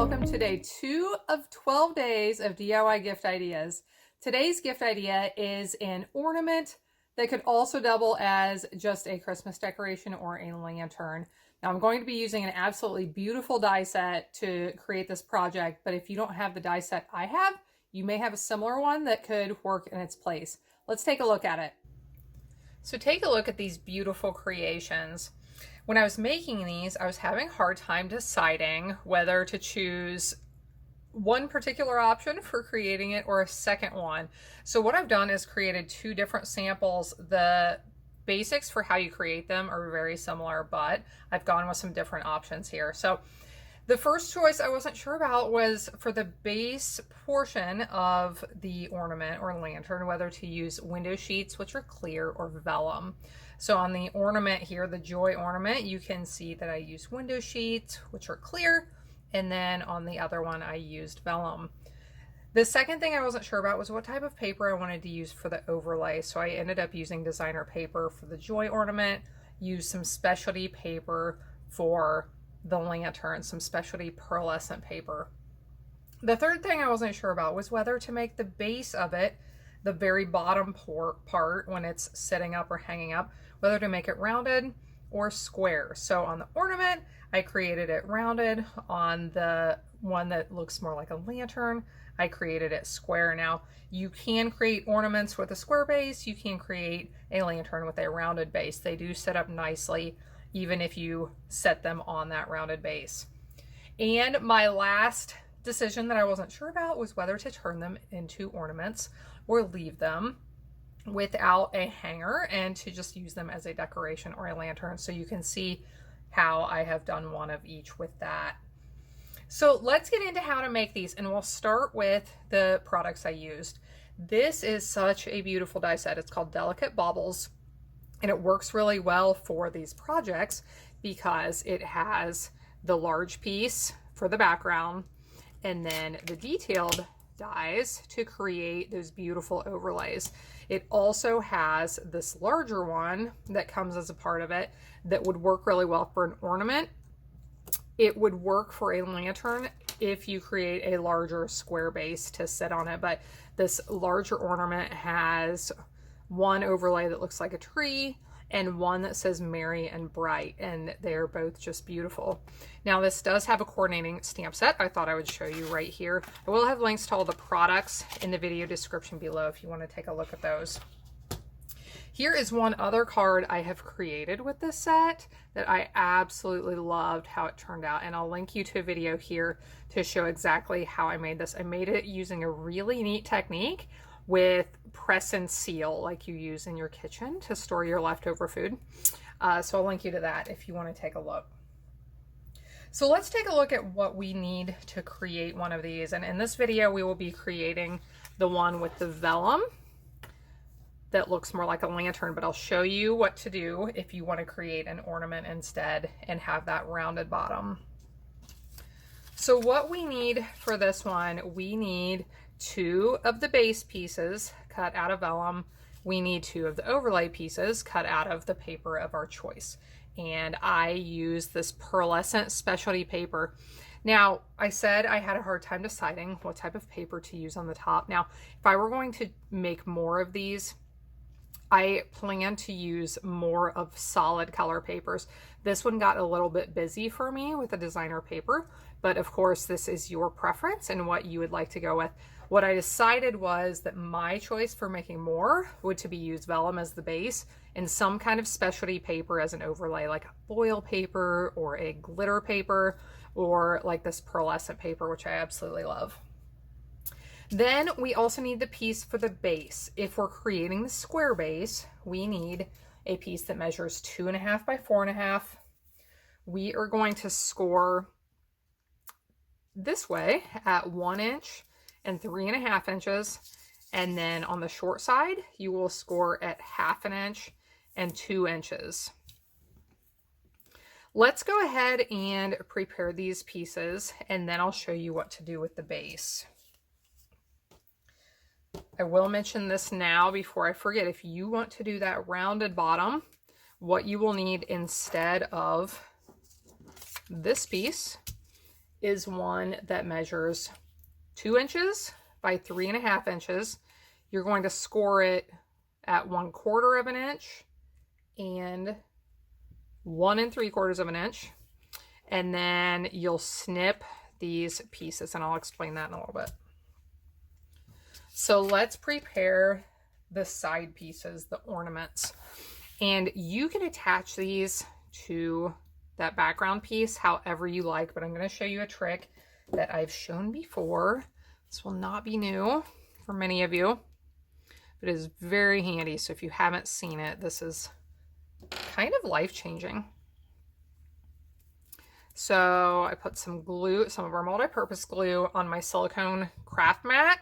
welcome to day 2 of 12 days of DIY gift ideas. Today's gift idea is an ornament that could also double as just a Christmas decoration or a lantern. Now I'm going to be using an absolutely beautiful die set to create this project, but if you don't have the die set I have, you may have a similar one that could work in its place. Let's take a look at it. So take a look at these beautiful creations. When I was making these, I was having a hard time deciding whether to choose one particular option for creating it or a second one. So what I've done is created 2 different samples. The basics for how you create them are very similar, but I've gone with some different options here. So the first choice I wasn't sure about was for the base portion of the ornament or lantern, whether to use window sheets, which are clear, or vellum. So on the ornament here, the Joy ornament, you can see that I use window sheets, which are clear, and then on the other one, I used vellum. The second thing I wasn't sure about was what type of paper I wanted to use for the overlay. So I ended up using designer paper for the Joy ornament, used some specialty paper for the lantern, some specialty pearlescent paper. The third thing I wasn't sure about was whether to make the base of it, the very bottom part when it's sitting up or hanging up, whether to make it rounded or square. So on the ornament, I created it rounded. On the one that looks more like a lantern, I created it square. Now, you can create ornaments with a square base. You can create a lantern with a rounded base. They do set up nicely, even if you set them on that rounded base. And my last decision that I wasn't sure about was whether to turn them into ornaments or leave them without a hanger and to just use them as a decoration or a lantern. So you can see how I have done one of each with that. So let's get into how to make these, and we'll start with the products I used. This is such a beautiful die set. It's called Delicate Baubles, and it works really well for these projects because it has the large piece for the background and then the detailed dies to create those beautiful overlays. It also has this larger one that comes as a part of it that would work really well for an ornament. It would work for a lantern if you create a larger square base to sit on it, but this larger ornament has one overlay that looks like a tree and one that says merry and bright, and they're both just beautiful. Now this does have a coordinating stamp set. I thought I would show you right here. I will have links to all the products in the video description below if you want to take a look at those. Here is one other card I have created with this set that I absolutely loved how it turned out, and I'll link you to a video here to show exactly how I made this. I made it using a really neat technique with press and seal like you use in your kitchen to store your leftover food. So I'll link you to that if you want to take a look. So let's take a look at what we need to create one of these. And in this video, we will be creating the one with the vellum that looks more like a lantern, but I'll show you what to do if you want to create an ornament instead and have that rounded bottom. So what we need for this one, we need 2 of the base pieces cut out of vellum. We need 2 of the overlay pieces cut out of the paper of our choice. And I use this pearlescent specialty paper. Now, I said I had a hard time deciding what type of paper to use on the top. Now, if I were going to make more of these, I plan to use more of solid color papers. This one got a little bit busy for me with the designer paper, but of course this is your preference and what you would like to go with. What I decided was that my choice for making more would to be use vellum as the base and some kind of specialty paper as an overlay, like a foil paper or a glitter paper or like this pearlescent paper, which I absolutely love. Then we also need the piece for the base. If we're creating the square base, we need a piece that measures 2.5 by 4.5. We are going to score this way at 1 inch and 3.5 inches. And then on the short side, you will score at 1/2 inch and 2 inches. Let's go ahead and prepare these pieces, and then I'll show you what to do with the base. I will mention this now before I forget. If you want to do that rounded bottom, what you will need instead of this piece is one that measures 2 inches by 3.5 inches. You're going to score it at 1/4 of an inch and 1 3/4 of an inch. And then you'll snip these pieces, and I'll explain that in a little bit. So let's prepare the side pieces, the ornaments. And you can attach these to that background piece however you like, but I'm going to show you a trick that I've shown before. This will not be new for many of you, but it is very handy. So if you haven't seen it, this is kind of life-changing. So I put some glue, some of our multi-purpose glue, on my silicone craft mat.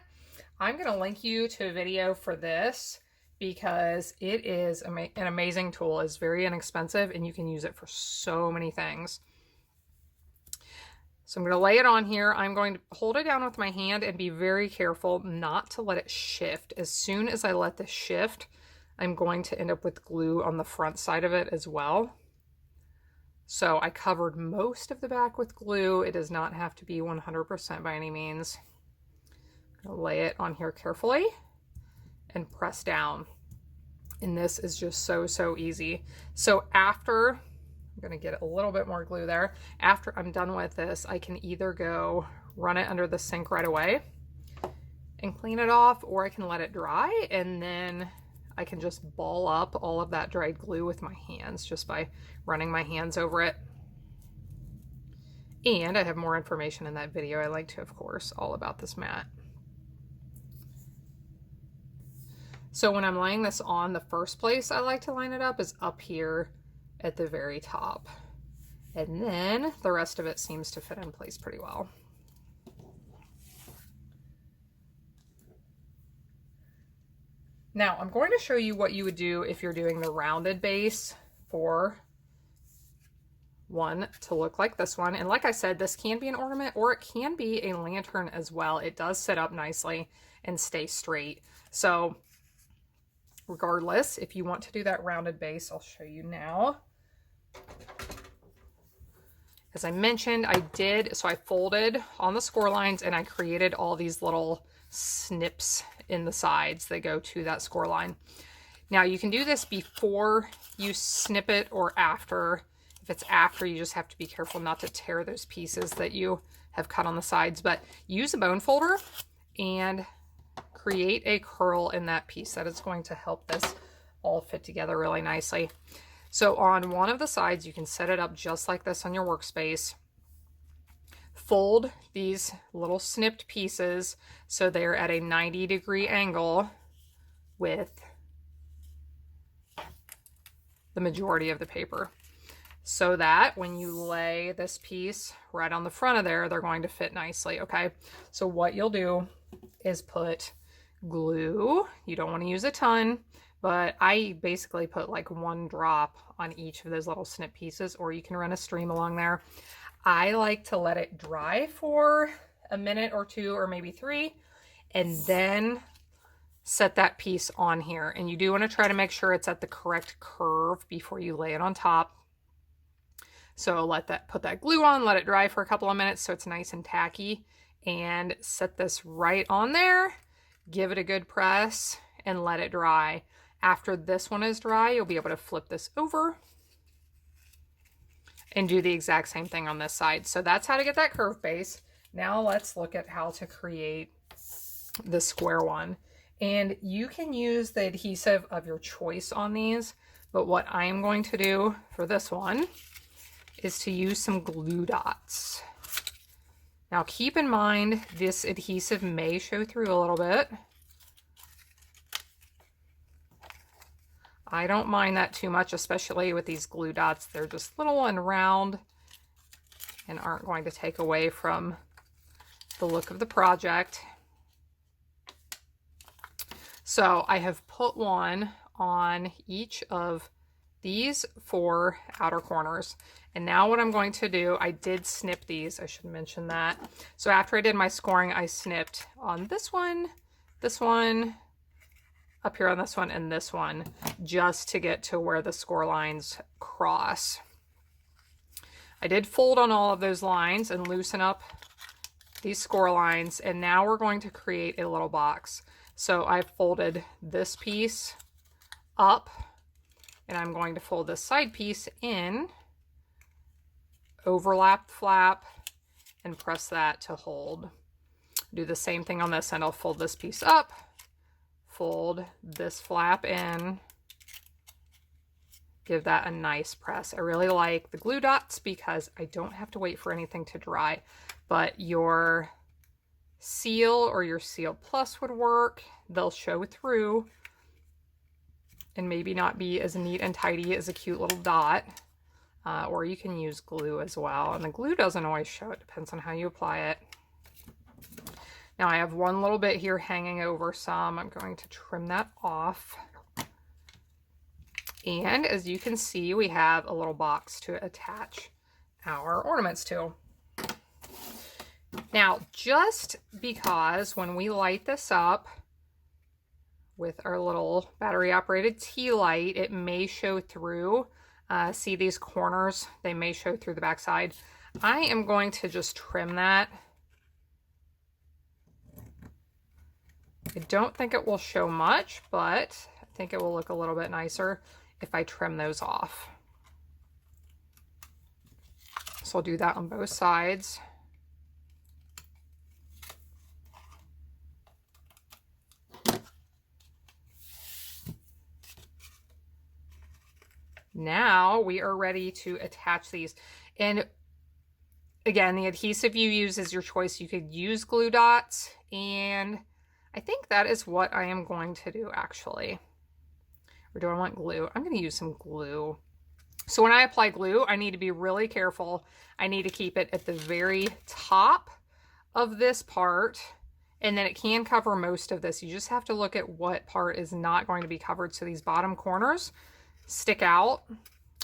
I'm going to link you to a video for this because it is an amazing tool. It's very inexpensive and you can use it for so many things. So I'm going to lay it on here. I'm going to hold it down with my hand and be very careful not to let it shift. As soon as I let this shift, I'm going to end up with glue on the front side of it as well. So I covered most of the back with glue. It does not have to be 100% by any means. I'm going to lay it on here carefully and press down. And this is just so easy. So after, I'm going to get a little bit more glue there. After I'm done with this, I can either go run it under the sink right away and clean it off, or I can let it dry and then I can just ball up all of that dried glue with my hands just by running my hands over it. And I have more information in that video I linked to, of course, all about this mat. So when I'm laying this on, the first place I like to line it up is up here at the very top. And then the rest of it seems to fit in place pretty well. Now I'm going to show you what you would do if you're doing the rounded base for one to look like this one. And like I said, this can be an ornament or it can be a lantern as well. It does sit up nicely and stay straight. So regardless, if you want to do that rounded base, I'll show you now. As I mentioned, so I folded on the score lines and I created all these little snips in the sides that go to that score line. Now you can do this before you snip it or after. If it's after, you just have to be careful not to tear those pieces that you have cut on the sides, but use a bone folder and create a curl in that piece. That is going to help this all fit together really nicely. So on one of the sides, you can set it up just like this on your workspace. Fold these little snipped pieces so they're at a 90-degree angle with the majority of the paper, so that when you lay this piece right on the front of there, they're going to fit nicely. Okay, so what you'll do is put glue. You don't want to use a ton, but I basically put like 1 drop on each of those little snip pieces, or you can run a stream along there. I like to let it dry for a minute or 2 or maybe 3 and then set that piece on here. And you do want to try to make sure it's at the correct curve before you lay it on top. So put that glue on, let it dry for a couple of minutes so it's nice and tacky, and set this right on there. Give it a good press and let it dry. After this one is dry, you'll be able to flip this over and do the exact same thing on this side. So that's how to get that curved base. Now let's look at how to create the square one. And you can use the adhesive of your choice on these, but what I'm going to do for this one is to use some glue dots. Now keep in mind, this adhesive may show through a little bit. I don't mind that too much, especially with these glue dots. They're just little and round and aren't going to take away from the look of the project. So I have put one on each of these 4 outer corners. And now what I'm going to do, I did snip these, I should mention that. So after I did my scoring, I snipped on this one, up here on this one, and this one, just to get to where the score lines cross. I did fold on all of those lines and loosen up these score lines, and now we're going to create a little box. So I folded this piece up, and I'm going to fold this side piece in, overlap flap, and press that to hold. Do the same thing on this end. I'll fold this piece up, fold this flap in, give that a nice press. I really like the glue dots because I don't have to wait for anything to dry, but your seal or your Seal Plus would work. They'll show through and maybe not be as neat and tidy as a cute little dot. Or you can use glue as well. And the glue doesn't always show. It depends on how you apply it. Now I have one little bit here hanging over some. I'm going to trim that off. And as you can see, we have a little box to attach our ornaments to. Now, just because when we light this up with our little battery operated tea light, it may show through. See these corners? They may show through the back side. I am going to just trim that. I don't think it will show much, but I think it will look a little bit nicer if I trim those off. So I'll do that on both sides. Now we are ready to attach these. And again, the adhesive you use is your choice. You could use glue dots, and I think that is what I am going to do actually. Or do I want glue? I'm going to use some glue. So when I apply glue, I need to be really careful. I need to keep it at the very top of this part, and then it can cover most of this. You just have to look at what part is not going to be covered. So these bottom corners stick out.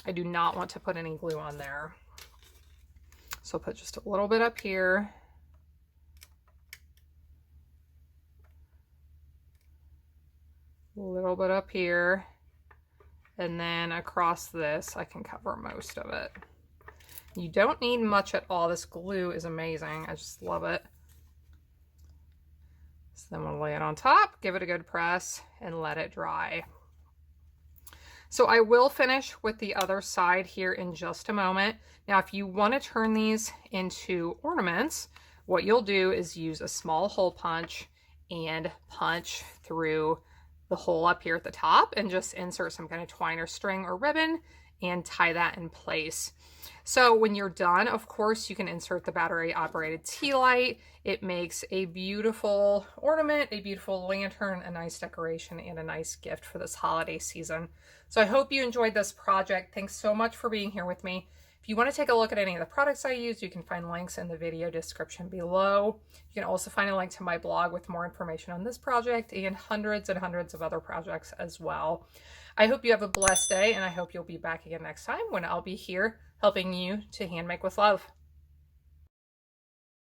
I do not want to put any glue on there. So I'll put just a little bit up here. A little bit up here. And then across this, I can cover most of it. You don't need much at all. This glue is amazing. I just love it. So then we'll lay it on top, give it a good press, and let it dry. So I will finish with the other side here in just a moment. Now, if you want to turn these into ornaments, what you'll do is use a small hole punch and punch through the hole up here at the top and just insert some kind of twine or string or ribbon and tie that in place. So when you're done, of course, you can insert the battery operated tea light. It makes a beautiful ornament, a beautiful lantern, a nice decoration, and a nice gift for this holiday season. So I hope you enjoyed this project. Thanks so much for being here with me. If you want to take a look at any of the products I use, you can find links in the video description below. You can also find a link to my blog with more information on this project and hundreds of other projects as well. I hope you have a blessed day, and I hope you'll be back again next time when I'll be here helping you to hand make with love.